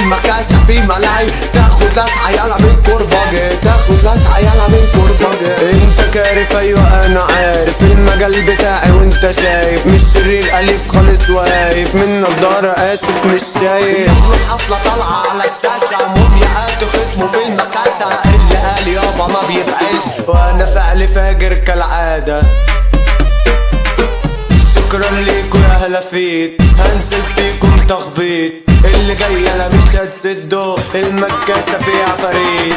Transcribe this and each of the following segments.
المكاسة في ملاي، تاخد لسعة يلا من كرباجي، تاخد لسعة يلا من كرباجي. انت كارف ايوه انا عارف المجال بتاعي وانت شايف، مش شرير اليف خالص واقف من نضارة اسف مش شايف. يخلق حفلة طالعة على الشاشة، مومياءات خصمه في المكاسة، اللي قال يابا ما بيفعلش وانا فعلي فاجر كالعادة. شكرا ليكوا يا هلافيت، هنزل فيكم تخبيط، اللي جاي انا مش هتسدوا، المكاسة فيها عفاريت.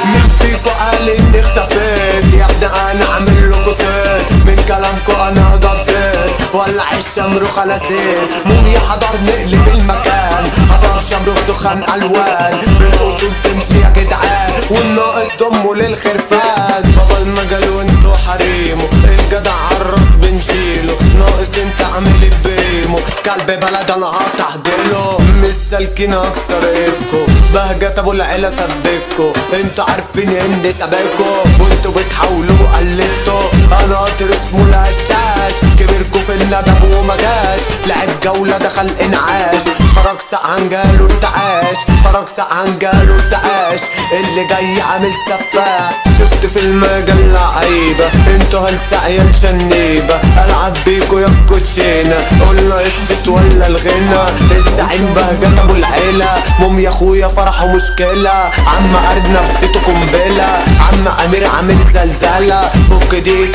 مين فيكو قال اني اختفيت؟ يا ابني انا عامل لكو سيت، من كلامكو انا ضبيت، ولع الشمروخ خلاسيت، موميا حضر نقلب المكان، حضر شمروخ دخان الوان، بالاصول تمشي يا جدعان، والناقص ضمه للخرفان. بابا المجال وانتو حريمه، الجدع عالراس بنشيله، ناقص انت عامل بريمو، كلب بلد انا هتحضيله، مش سالكين اكسر ايدكو، بهجت ابو العيله سبكو، انتوا عارفين اني سابقكو، وانتوا بتحاولوا قلدتوا، انا قطر اسمه الهشاش، كبركو في الندب وما جاش، لعب جوله دخل انعاش، خرج سقعان جاله ارتعاش، خرج سقعان جاله ارتعاش، اللي جاي عامل سفاح، شفت في المجال لعيبه، انتوا هلسة عيال شنيبه، العب بيكو يا كوتشينه، قولنا قصة ولا الغنى، الزعيم بهجت ابو العيله، موميا اخويا فرحه مشكله، عم ارد نفسيته قنبله، عم امير عامل زلزله، فك دقيقة